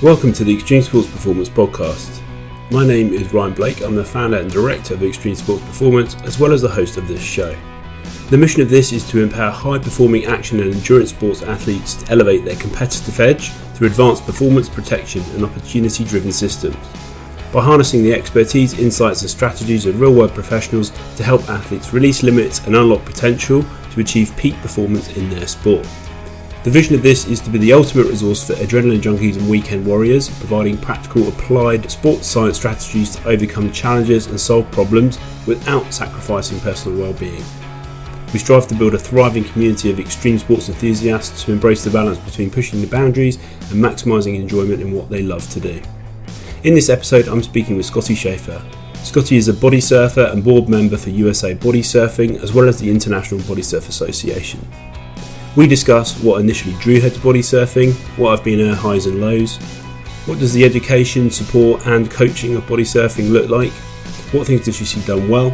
Welcome to the Extreme Sports Performance Podcast. My name is Ryan Blake. I'm the founder and director of Extreme Sports Performance, as well as the host of this show. The mission of this is to empower high-performing action and endurance sports athletes to elevate their competitive edge through advanced performance protection and opportunity-driven systems. By harnessing the expertise, insights and strategies of real-world professionals to help athletes release limits and unlock potential to achieve peak performance in their sport. The vision of this is to be the ultimate resource for adrenaline junkies and weekend warriors, providing practical applied sports science strategies to overcome challenges and solve problems without sacrificing personal well-being. We strive to build a thriving community of extreme sports enthusiasts who embrace the balance between pushing the boundaries and maximising enjoyment in what they love to do. In this episode, I'm speaking with Scotti Schafer. Scotti is a body surfer and board member for USA Bodysurfing, as well as the International Body Surf Association. We discuss what initially drew her to body surfing, what have been her highs and lows, what does the education, support and coaching of body surfing look like, what things does she see done well,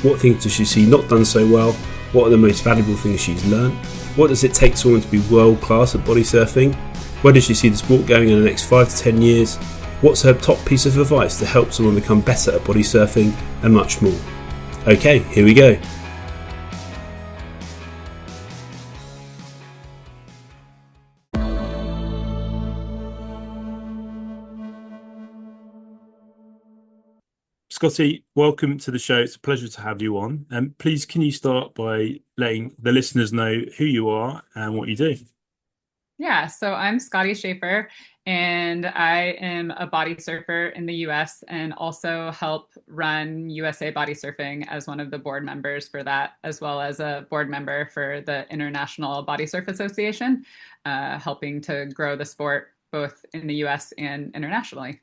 what things does she see not done so well, what are the most valuable things she's learned, what does it take someone to be world class at body surfing, where does she see the sport going in the next 5 to 10 years, what's her top piece of advice to help someone become better at body surfing, and much more. Okay, here we go. Scotti, welcome to the show. It's a pleasure to have you on. Please, can you start by letting the listeners know who you are and what you do? Yeah, so I'm Scotti Schafer, and I am a body surfer in the US and also help run USA Body Surfing as one of the board members for that, as well as a board member for the International Body Surf Association, helping to grow the sport both in the US and internationally.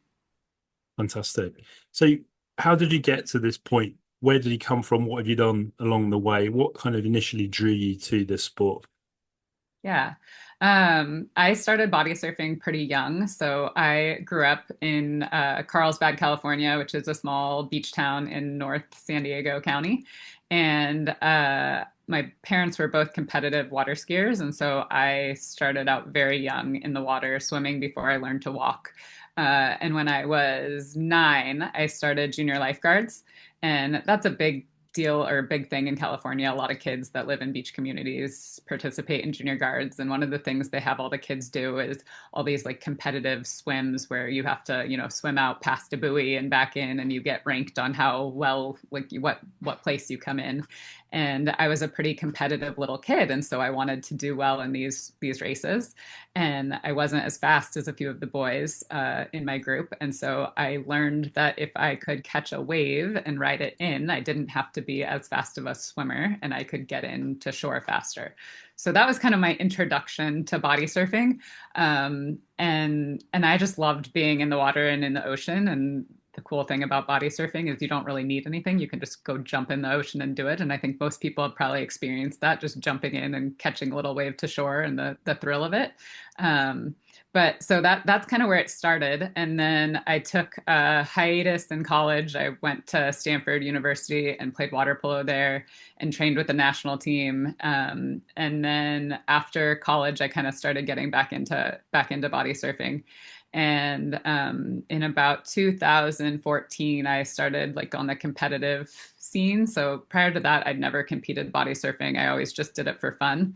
Fantastic. So how did you get to this point? Where did you come from? What have you done along the way? What kind of initially drew you to this sport? Yeah. I started body surfing pretty young. So I grew up in Carlsbad, California, which is a small beach town in North San Diego County. And my parents were both competitive water skiers. And so I started out very young in the water, swimming before I learned to walk. And when I was 9, I started junior lifeguards. And that's a big deal or a big thing in California. A lot of kids that live in beach communities participate in junior guards. And one of the things they have all the kids do is all these like competitive swims where you have to, swim out past a buoy and back in, and you get ranked on how well, like what place you come in. And I was a pretty competitive little kid. And so I wanted to do well in these races. And I wasn't as fast as a few of the boys in my group. And so I learned that if I could catch a wave and ride it in, I didn't have to be as fast of a swimmer and I could get into shore faster. So that was kind of my introduction to body surfing. And I just loved being in the water and in the ocean. And the cool thing about body surfing is you don't really need anything. You can just go jump in the ocean and do it. And I think most people have probably experienced that, just jumping in and catching a little wave to shore and the thrill of it. But so that's kind of where it started. And then I took a hiatus in college. I went to Stanford University and played water polo there and trained with the national team. And then after college, I kind of started getting back into body surfing. And in about 2014, I started like on the competitive scene. So prior to that, I'd never competed body surfing. I always just did it for fun.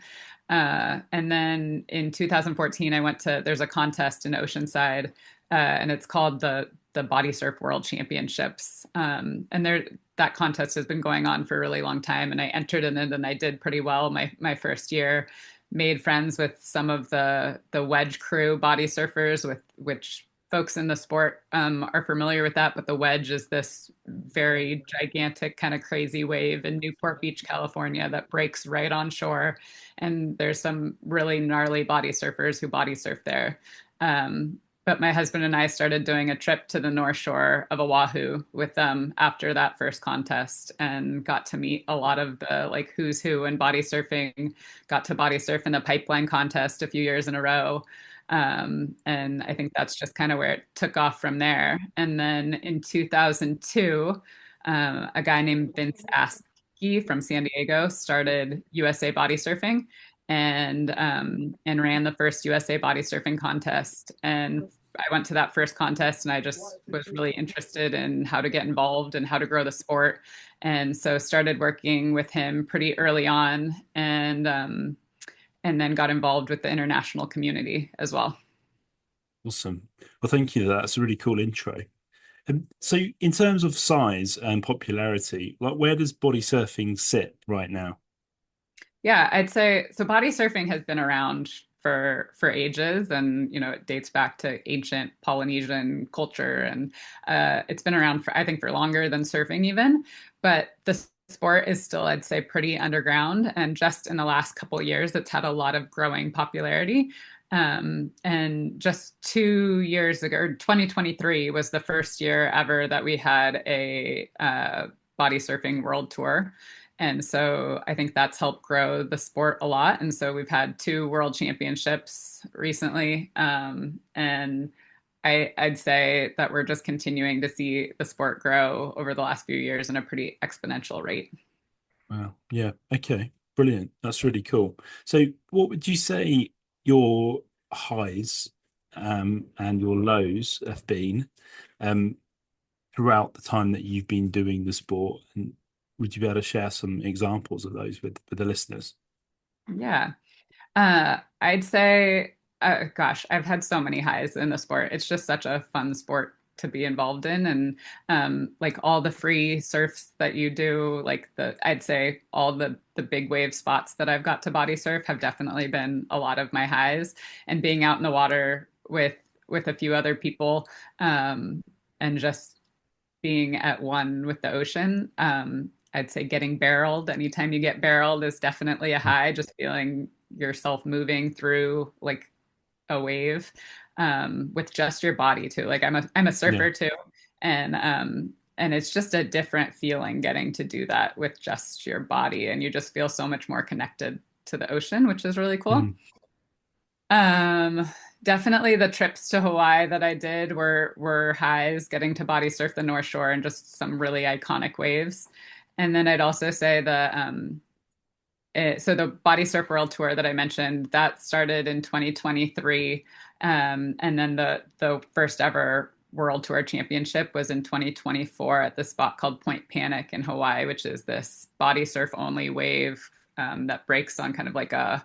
And then in 2014, there's a contest in Oceanside, and it's called the Body Surf World Championships. That contest has been going on for a really long time, and I entered in it and I did pretty well my first year. Made friends with some of the wedge crew body surfers, with which folks in the sport are familiar with that, but the wedge is this very gigantic, kind of crazy wave in Newport Beach, California, that breaks right on shore. And there's some really gnarly body surfers who body surf there. But my husband and I started doing a trip to the North Shore of Oahu with them after that first contest, and got to meet a lot of the like who's who in body surfing. Got to body surf in the pipeline contest a few years in a row. And I think that's just kind of where it took off from there. And then in 2002, a guy named Vince Askey from San Diego started USA Body Surfing. and ran the first USA body surfing contest. And I went to that first contest and I just was really interested in how to get involved and how to grow the sport. And so started working with him pretty early on and then got involved with the international community as well. Awesome. Well, thank you. That's a really cool intro. So, in terms of size and popularity, like where does body surfing sit right now? Yeah, I'd say so. Body surfing has been around for ages, and it dates back to ancient Polynesian culture, and it's been around for I think for longer than surfing even. But the sport is still, I'd say, pretty underground, and just in the last couple of years, it's had a lot of growing popularity. And just 2 years ago, 2023 was the first year ever that we had a body surfing world tour. And so I think that's helped grow the sport a lot. And so we've had two world championships recently. And I'd say that we're just continuing to see the sport grow over the last few years in a pretty exponential rate. Wow. Yeah. Okay. Brilliant. That's really cool. So, what would you say your highs and your lows have been um, throughout the time that you've been doing the sport? And would you be able to share some examples of those with the listeners? Yeah. I'd say, gosh, I've had so many highs in the sport. It's just such a fun sport to be involved in, and like all the free surfs that you do, like I'd say all the big wave spots that I've got to body surf have definitely been a lot of my highs, and being out in the water with a few other people, and just being at one with the ocean. I'd say getting barreled. Anytime you get barreled is definitely a high, just feeling yourself moving through like a wave with just your body too. Like I'm a Yeah. surfer too, and it's just a different feeling getting to do that with just your body, and you just feel so much more connected to the ocean, which is really cool. Mm. Um, Definitely the trips to Hawaii that I did were highs, getting to body surf the North Shore and just some really iconic waves. And then I'd also say so the Body Surf World Tour that I mentioned, that started in 2023. And then the first ever World Tour Championship was in 2024 at the spot called Point Panic in Hawaii, which is this body surf only wave that breaks on kind of like a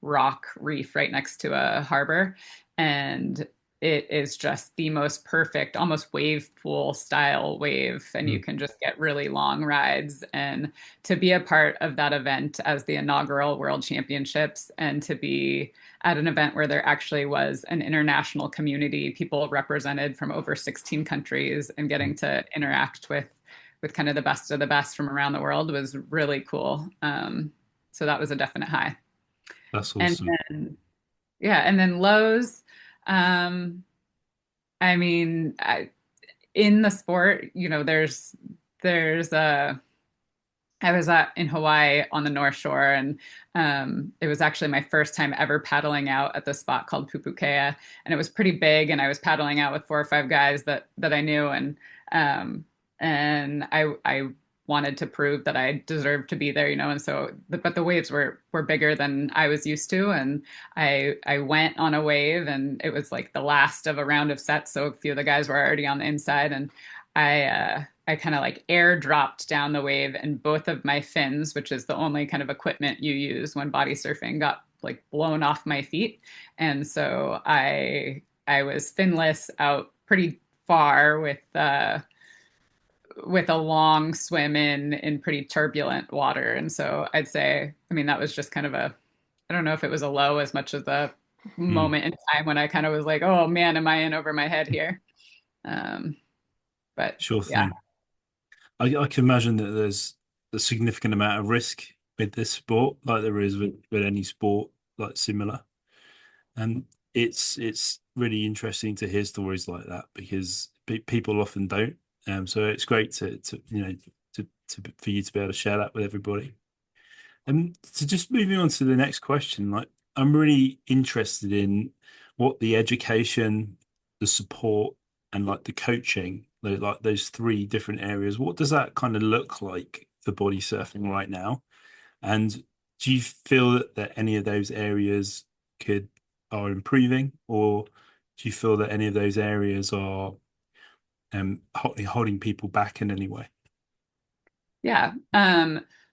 rock reef right next to a harbor. And it is just the most perfect, almost wave pool style wave. And you Mm. can just get really long rides. And to be a part of that event as the inaugural World Championships and to be at an event where there actually was an international community, people represented from over 16 countries, and getting to interact with kind of the best of the best from around the world was really cool. So that was a definite high. That's And awesome. then, yeah, and then lows. Um, I mean, in the sport, there's a I was in Hawaii on the North Shore, and it was actually my first time ever paddling out at the spot called Pupukea, and it was pretty big. And I was paddling out with four or five guys that I knew, um, and I wanted to prove that I deserved to be there, And so, but the waves were bigger than I was used to, and I went on a wave, and it was like the last of a round of sets, so a few of the guys were already on the inside, and I kind of like air dropped down the wave, and both of my fins, which is the only kind of equipment you use when body surfing, got like blown off my feet. And so I was finless out pretty far with a long swim in pretty turbulent water. And so I'd say, I mean, that was just kind of I don't know if it was a low as much as a Mm. moment in time when I kind of was like, oh man, am I in over my head here? Um, but Sure yeah. thing. I can imagine that there's a significant amount of risk with this sport, like there is with any sport like similar. And it's really interesting to hear stories like that because people often don't. So it's great to for you to be able to share that with everybody. And so just moving on to the next question, like I'm really interested in what the education, the support, and like the coaching, like those three different areas, what does that kind of look like for body surfing right now? And Do you feel that any of those areas could are improving, or do you feel that any of those areas are holding people back in any way? Yeah.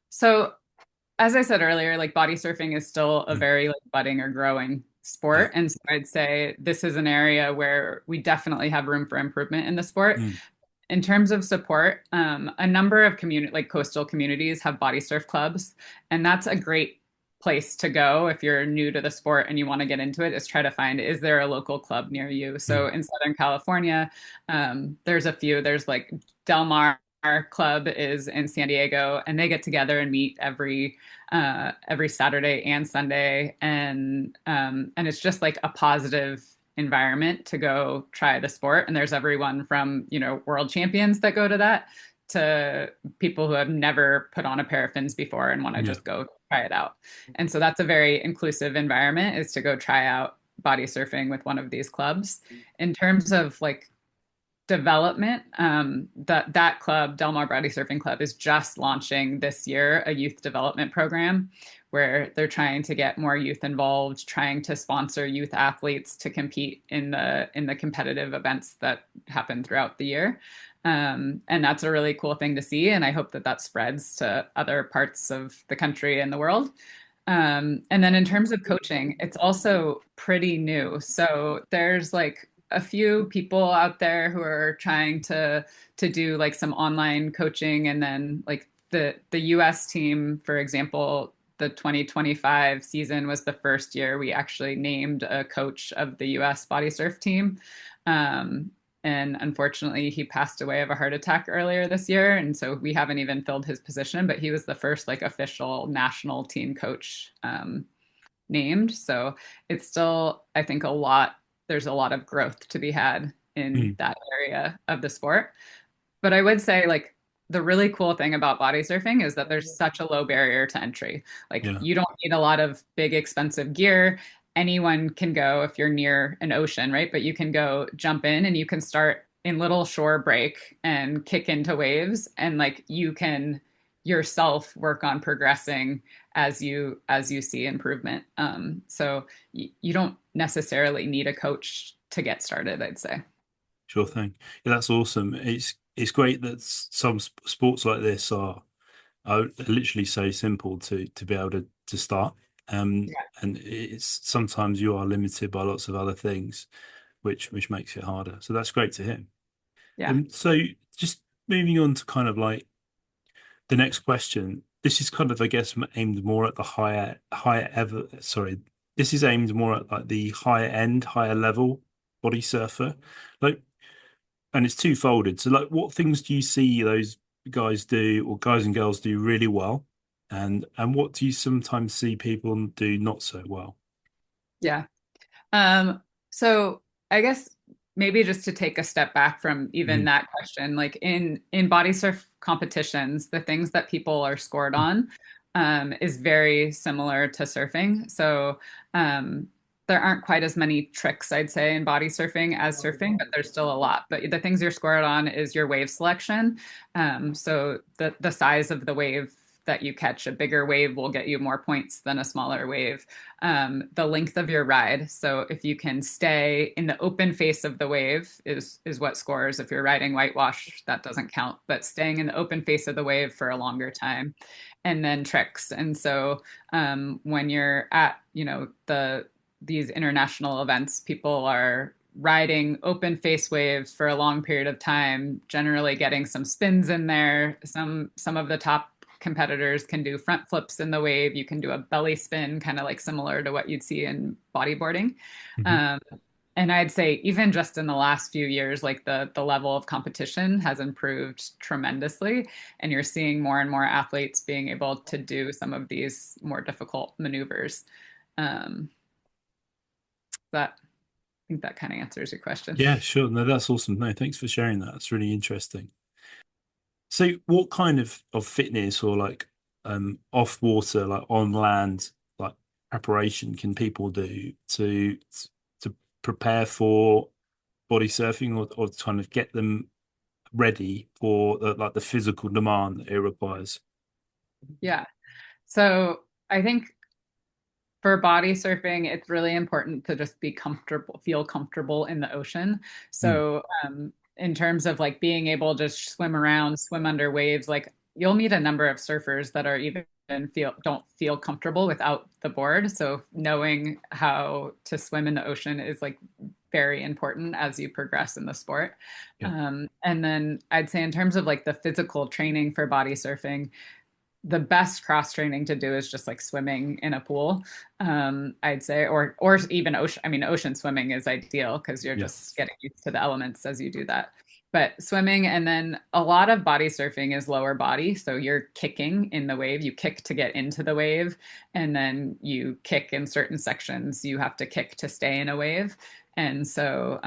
So as I said earlier, like body surfing is still a Mm. very like budding or growing Yeah. sport. And so I'd say this is an area where we definitely have room for improvement in the sport. Mm. In terms of support, a number of community like coastal communities have body surf clubs, and that's a great place to go if you're new to the sport and you want to get into it, is try to find, is there a local club near you? So Mm. in Southern California, there's a few. There's like Del Mar Club is in San Diego, and they get together and meet every Saturday and Sunday, and it's just like a positive environment to go try the sport. And there's everyone from, world champions that go to that to people who have never put on a pair of fins before and want to Yeah. just go try it out. And so that's a very inclusive environment, is to go try out body surfing with one of these clubs. In terms of like development, that club, Del Mar Body Surfing Club, is just launching this year a youth development program where they're trying to get more youth involved, trying to sponsor youth athletes to compete in the competitive events that happen throughout the year. And that's a really cool thing to see, and I hope that that spreads to other parts of the country and the world. And then in terms of coaching, it's also pretty new. So there's like a few people out there who are trying to do like some online coaching, and then like the US team, for example, the 2025 season was the first year we actually named a coach of the US body surf team. And unfortunately, he passed away of a heart attack earlier this year. And so we haven't even filled his position, but he was the first like official national team coach named. So it's still, I think, there's a lot of growth to be had in Mm. that area of the sport. But I would say, like, the really cool thing about body surfing is that there's such a low barrier to entry. Like, Yeah. you don't need a lot of big, expensive gear. Anyone can go if you're near an ocean, right? But you can go jump in and you can start in little shore break and kick into waves. And like, you can yourself work on progressing as you see improvement. So you don't necessarily need a coach to get started, I'd say. Sure thing. Yeah, that's awesome. It's great that some sports like this are literally so simple to be able to start. And it's sometimes you are limited by lots of other things, which makes it harder. So that's great to hear. Yeah. So just moving on to kind of like the next question. This is kind of, I guess, aimed more at the higher ever. Sorry, this is aimed more at like the higher end, higher level body surfer. Like, and it's two-folded. So, like, what things do you see those guys do, or guys and girls do really well, and what do you sometimes see people do not so well? Yeah. So I guess maybe just to take a step back from even Mm. that question, like in body surf competitions, the things that people are scored on is very similar to surfing. So there aren't quite as many tricks, I'd say, in body surfing as surfing, but there's still a lot. But the things you're scored on is your wave selection. So the size of the wave that you catch, a bigger wave will get you more points than a smaller wave. The length of your ride. So if you can stay in the open face of the wave is what scores. If you're riding whitewash, that doesn't count. But staying in the open face of the wave for a longer time, and then tricks. And so when you're at these international events, people are riding open face waves for a long period of time, generally getting some spins in there. Some of the top competitors can do front flips in the wave. You can do a belly spin, kind of like similar to what you'd see in bodyboarding. Mhm. Um, and I'd say even just in the last few years, like the level of competition has improved tremendously, and you're seeing more and more athletes being able to do some of these more difficult maneuvers. Um, that I think that kind of answers your question. Yeah, sure. No, that's awesome. No, thanks for sharing that. That's really interesting. So, what kind of fitness or like off water, like on land, like preparation can people do to prepare for body surfing, or to kind of get them ready for like the physical demand that it requires? Yeah. So I think for body surfing, it's really important to just be comfortable, feel comfortable in the ocean. Mm. So, in terms of like being able to swim around, swim under waves, like you'll meet a number of surfers that are even don't feel comfortable without the board. So, knowing how to swim in the ocean is like very important as you progress in the sport. Yeah. And then I'd say in terms of like the physical training for body surfing, the best cross training to do is just like swimming in a pool. I'd say, or even ocean. I mean, ocean swimming is ideal because you're Yeah. just getting used to the elements as you do that. But swimming, and then a lot of body surfing is lower body. So you're kicking in the wave. You kick to get into the wave, and then you kick in certain sections. You have to kick to stay in a wave. And so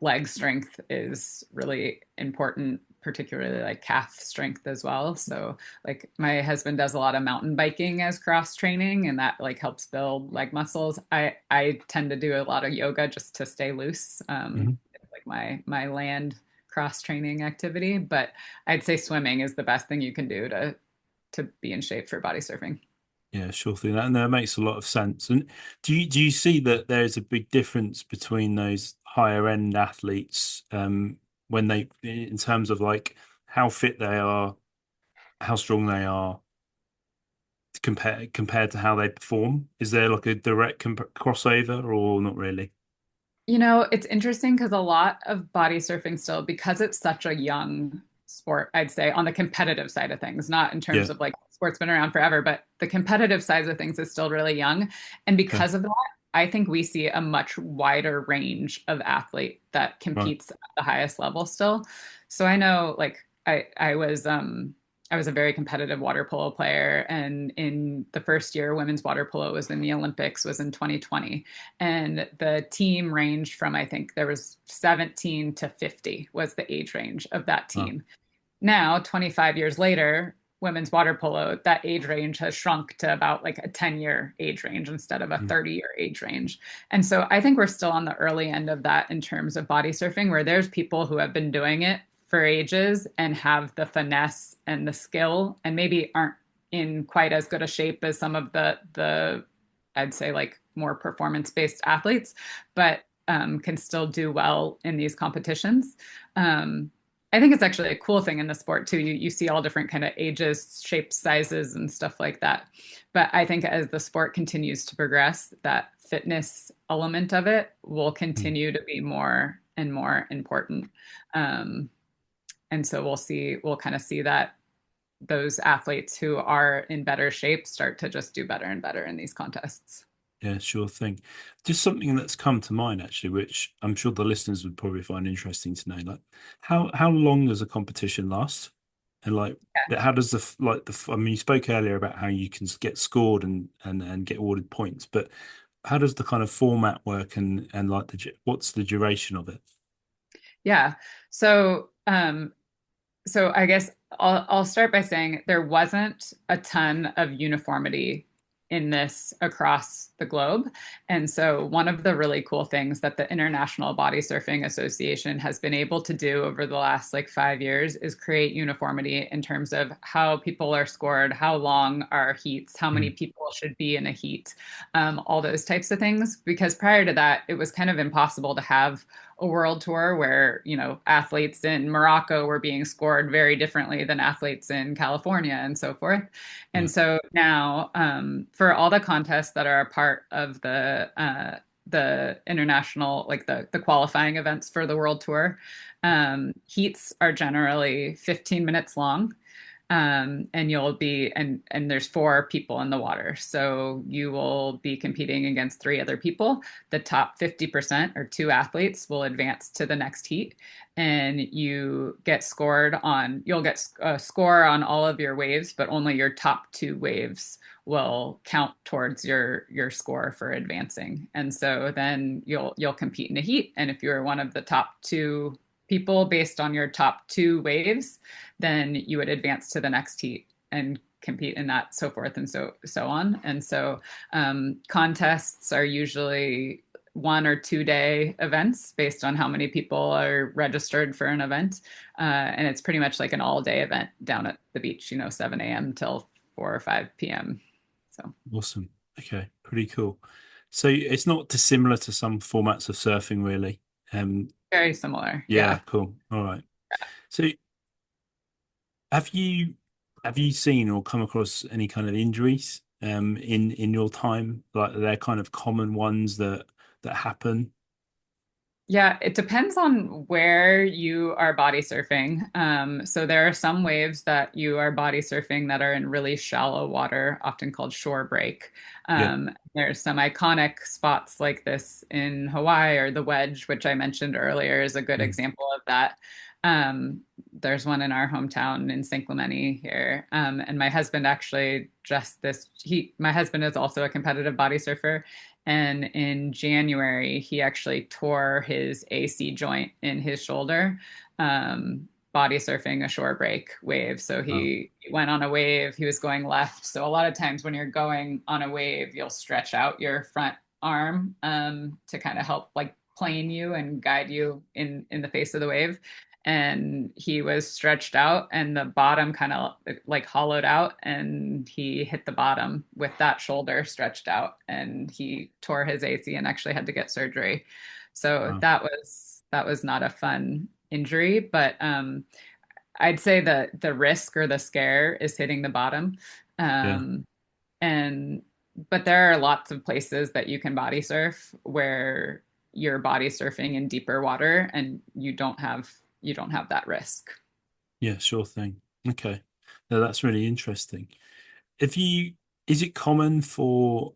leg strength is really important, particularly like calf strength as well. So like my husband does a lot of mountain biking as cross training, and that like helps build leg muscles. I tend to do a lot of yoga just to stay loose. Mhm. Like my land cross training activity, but I'd say swimming is the best thing you can do to be in shape for body surfing. Yeah, sure thing. That makes a lot of sense. And do you see that there's a big difference between those higher end athletes when they in terms of like how fit they are, how strong they are compared to how they perform? Is there like a direct crossover or not really? You know, it's interesting because a lot of body surfing still, because it's such a young sport, I'd say, on the competitive side of things, not in terms Yeah. of like sport's been around forever, but the competitive side of things is still really young. And Okay. because of that, I think we see a much wider range of athlete that Right. competes at the highest level still. So I know like I was a very competitive water polo player, and in the first year women's water polo was in the Olympics was in 2020, and the team ranged from, I think there was 17 to 50 was the age range of that Wow. team. Now 25 years later, women's water polo, that age range has shrunk to about like a 10-year age range instead of a Mm. 30-year age range. And so I think we're still on the early end of that in terms of body surfing, where there's people who have been doing it for ages and have the finesse and the skill and maybe aren't in quite as good a shape as some of the I'd say like more performance based athletes, but can still do well in these competitions. I think it's actually a cool thing in the sport too. You see all different kind of ages, shapes, sizes, and stuff like that. But I think as the sport continues to progress, that fitness element of it will Mm. continue to be more and more important. Um, and so we'll kind of see that those athletes who are in better shape start to just do better and better in these contests. Yeah, sure thing. Just something that's come to mind actually, which I'm sure the listeners would probably find interesting to know. Like, how long does a competition last? And like, how does I mean, you spoke earlier about how you can get scored and get awarded points, but how does the kind of format work and like what's the duration of it? Yeah. So so I guess I'll start by saying there wasn't a ton of uniformity in this across the globe. And so one of the really cool things that the International Body Surfing Association has been able to do over the last like 5 years is create uniformity in terms of how people are scored, how long are heats, how many Mm. people should be in a heat, all those types of things. Because prior to that, it was kind of impossible to have a world tour where, you know, athletes in Morocco were being scored very differently than athletes in California and so forth. Yeah. And so now, for all the contests that are a part of the international, like the qualifying events for the world tour, heats are generally 15 minutes long, and you'll be and there's four people in the water, so you will be competing against three other people. The top 50% or two athletes will advance to the next heat, and you'll get a score on all of your waves, but only your top two waves will count towards your score for advancing. And so then you'll compete in a heat, and if you're one of the top two people based on your top two waves, then you would advance to the next heat and compete in that, so forth and so on. And so contests are usually 1 or 2 day events based on how many people are registered for an event. And it's pretty much like an all day event down at the beach, you know, 7 a.m. till 4 or 5 p.m. So Awesome. Okay, pretty cool. So it's not dissimilar to some formats of surfing, really. Um, very similar. yeah, Yeah. cool. All right. So have you have you seen or come across any kind of injuries in your time? Like they're kind of common ones that happen. Yeah, it depends on where you are body surfing. So there are some waves that you are body surfing that are in really shallow water, often called shore break. Yeah. There's some iconic spots like this in Hawaii, or the Wedge, which I mentioned earlier, is a good Mm. example of that. There's one in our hometown in San Clemente here. And my husband actually my husband is also a competitive body surfer. And in January, he actually tore his AC joint in his shoulder, body surfing a shore break wave. So Oh, he went on a wave, he was going left. So a lot of times when you're going on a wave, you'll stretch out your front arm to kind of help like plane you and guide you in the face of the wave. And he was stretched out and the bottom kind of like hollowed out, and he hit the bottom with that shoulder stretched out, and he tore his AC and actually had to get surgery. So wow. that was not a fun injury, but I'd say the risk or the scare is hitting the bottom. Yeah. um, and but there are lots of places that you can body surf where you're body surfing in deeper water and you don't have that risk. Yeah, sure thing. Okay. No, that's really interesting. If you is it common for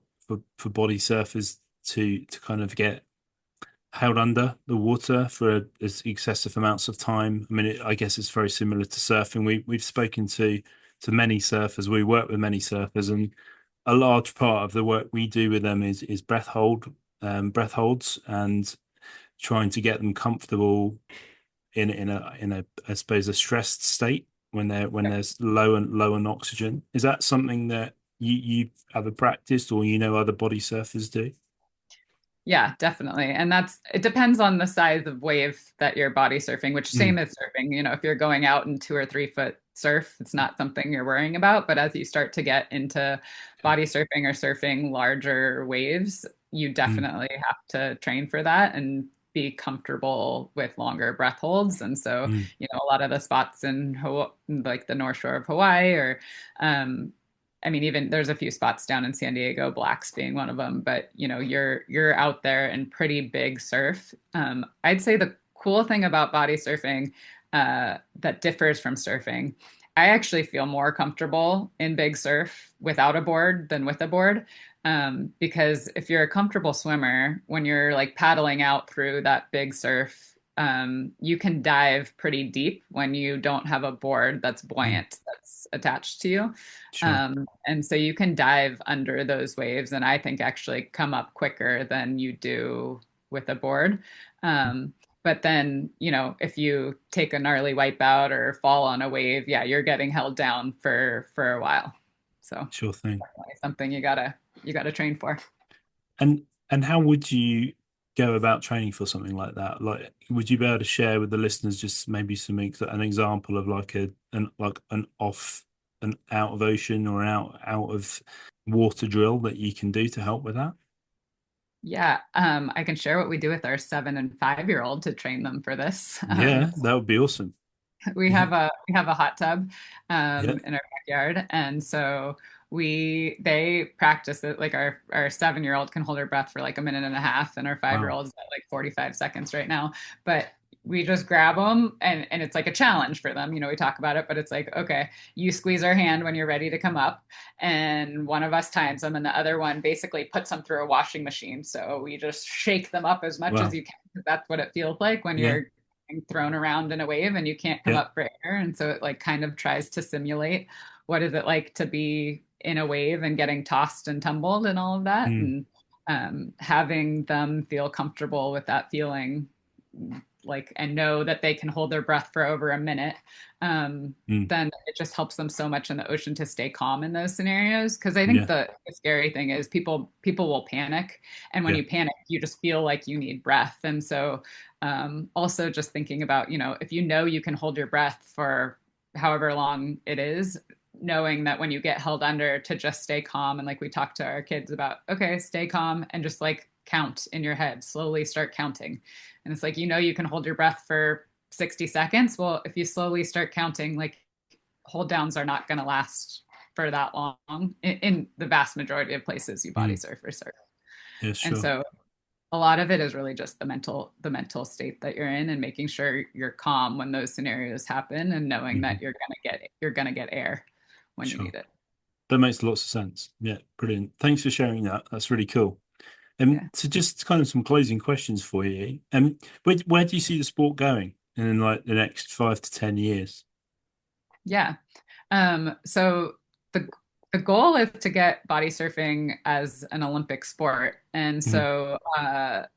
body surfers to kind of get held under the water for excessive amounts of time? I mean, I guess it's very similar to surfing. We've spoken to many surfers. We work with many surfers, and a large part of the work we do with them is breath holds, and trying to get them comfortable in a I suppose a stressed state when there's low on oxygen. Is that something that you ever practiced or other body surfers do? Yeah, definitely. And it depends on the size of wave that you're body surfing, which Mm, same as surfing. If you're going out in 2 or 3 foot surf, it's not something you're worrying about. But as you start to get into okay. body surfing or surfing larger waves, you Mm, definitely have to train for that and be comfortable with longer breath holds. And so, mm, a lot of the spots in like the North Shore of Hawaii, or um, I mean, even there's a few spots down in San Diego, Blacks being one of them, but you're out there in pretty big surf. I'd say the cool thing about body surfing that differs from surfing, I actually feel more comfortable in big surf without a board than with a board. Because if you're a comfortable swimmer, when you're like paddling out through that big surf, you can dive pretty deep when you don't have a board that's mm, buoyant, that's attached to you. sure. And so you can dive under those waves, and I think actually come up quicker than you do with a board. Um, but then, if you take a gnarly wipeout or fall on a wave, yeah, you're getting held down for a while. So Sure thing. definitely something you gotta train for. And how would you go about training for something like that? Like, would you be able to share with the listeners just maybe an example of like an out of ocean or out of water drill that you can do to help with that? Yeah, I can share what we do with our 7 and 5-year-old to train them for this. Yeah, that would be awesome. We Yeah, have a hot tub yeah. in our backyard, and so they practice it. Like our 7-year-old can hold her breath for like a minute and a half, and our 5 year Wow. old's at like 45 seconds right now. But we just grab them, and it's like a challenge for them. We talk about it, but it's like, okay, you squeeze our hand when you're ready to come up, and one of us times them, and the other one basically puts them through a washing machine. So we just shake them up as much as Wow. you can, because that's what it feels like when Yeah, you're thrown around in a wave and you can't come yeah. up for air. And so it like kind of tries to simulate what is it like to be in a wave and getting tossed and tumbled and all of that. Mm, And having them feel comfortable with that feeling, like, and know that they can hold their breath for over a minute, mm, then it just helps them so much in the ocean to stay calm in those scenarios. Because I think yeah, the scary thing is people will panic, and when yeah. you panic, you just feel like you need breath. And so also just thinking about, if you can hold your breath for however long it is, knowing that when you get held under, to just stay calm. And like we talk to our kids about, okay, stay calm and just like count in your head, slowly start counting. And it's like, you can hold your breath for 60 seconds. Well, if you slowly start counting, like hold downs are not going to last for that long in the vast majority of places you body surf or surf. Yeah, sure. And so a lot of it is really just the mental state that you're in, and making sure you're calm when those scenarios happen, and knowing that you're gonna get air when you need it. That makes lots of sense. Yeah, brilliant. Thanks for sharing that. That's really cool. So just kind of some closing questions for you. Where do you see the sport going in like the next 5 to 10 years? Yeah. So the goal is to get body surfing as an Olympic sport. And so,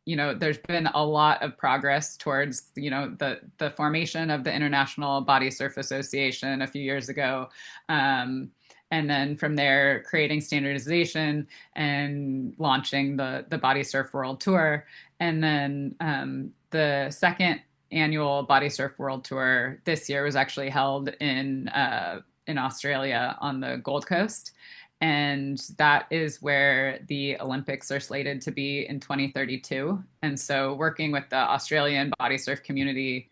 there's been a lot of progress towards, the formation of the International Body Surf Association a few years ago. And then from there, creating standardization and launching the Body Surf World Tour. And then the second annual Body Surf World Tour this year was actually held in Australia on the Gold Coast. And that is where the Olympics are slated to be in 2032. And so working with the Australian body surf community,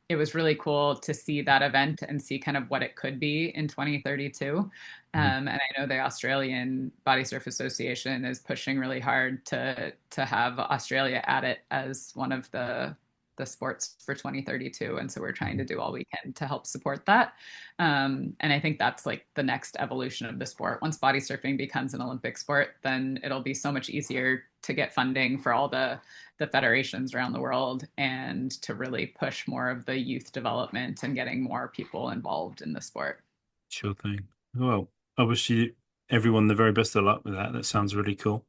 it was really cool to see that event and see kind of what it could be in 2032. And I know the Australian Body Surf Association is pushing really hard to have Australia at it as one of the sports for 2032. And so we're trying to do all we can to help support that. And I think that's like the next evolution of the sport. Once body surfing becomes an Olympic sport, then it'll be so much easier to get funding for all the federations around the world, and to really push more of the youth development and getting more people involved in the sport. Sure thing. Well, I wish you everyone the very best of luck with that. That sounds really cool.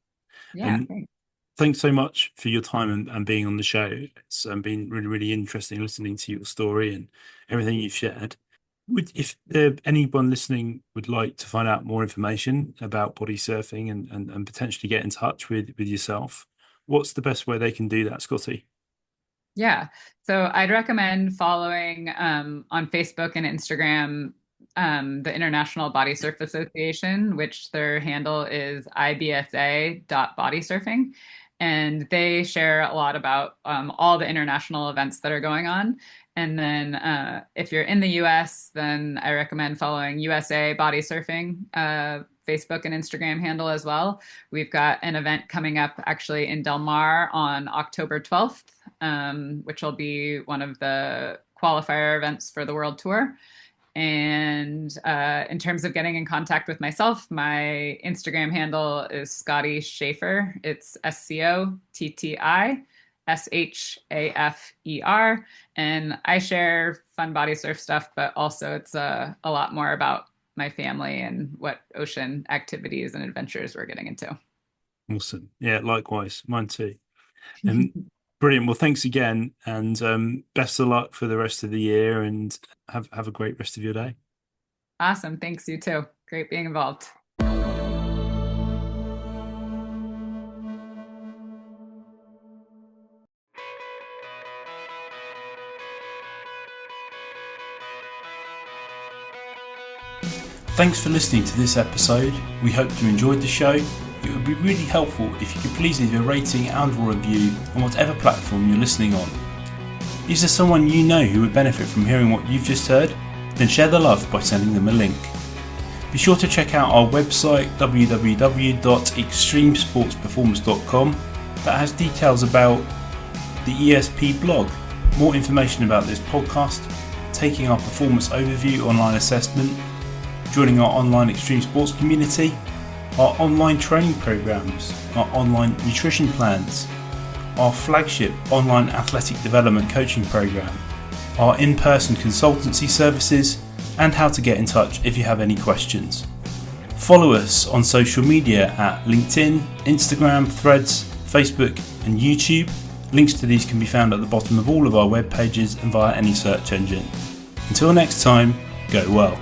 Yeah. Thanks so much for your time and being on the show. It's been really, really interesting listening to your story and everything you've shared. If anyone listening would like to find out more information about body surfing and potentially get in touch with yourself, what's the best way they can do that, Scotty? Yeah. So I'd recommend following on Facebook and Instagram the International Body Surf Association, which their handle is ibsa.bodysurfing. And they share a lot about all the international events that are going on. And then if you're in the US, then I recommend following USA Body Surfing Facebook and Instagram handle as well. We've got an event coming up actually in Del Mar on October 12th, which will be one of the qualifier events for the World Tour. And in terms of getting in contact with myself, my Instagram handle is Scotti Schafer. It's SCOTTISHAFER. And I share fun body surf stuff, but also it's a lot more about my family and what ocean activities and adventures we're getting into. Awesome. Yeah, likewise. Mine too. Brilliant. Well, thanks again, and best of luck for the rest of the year, and have a great rest of your day. Awesome. Thanks, you too. Great being involved. Thanks for listening to this episode. We hope you enjoyed the show. It would be really helpful if you could please leave a rating and or review on whatever platform you're listening on. Is there someone you know who would benefit from hearing what you've just heard? Then share the love by sending them a link. Be sure to check out our website www.extremesportsperformance.com that has details about the ESP blog, more information about this podcast, taking our performance overview online assessment, joining our online extreme sports community, our online training programs, our online nutrition plans, our flagship online athletic development coaching program, our in-person consultancy services, and how to get in touch if you have any questions. Follow us on social media at LinkedIn, Instagram, Threads, Facebook, and YouTube. Links to these can be found at the bottom of all of our web pages and via any search engine. Until next time, go well.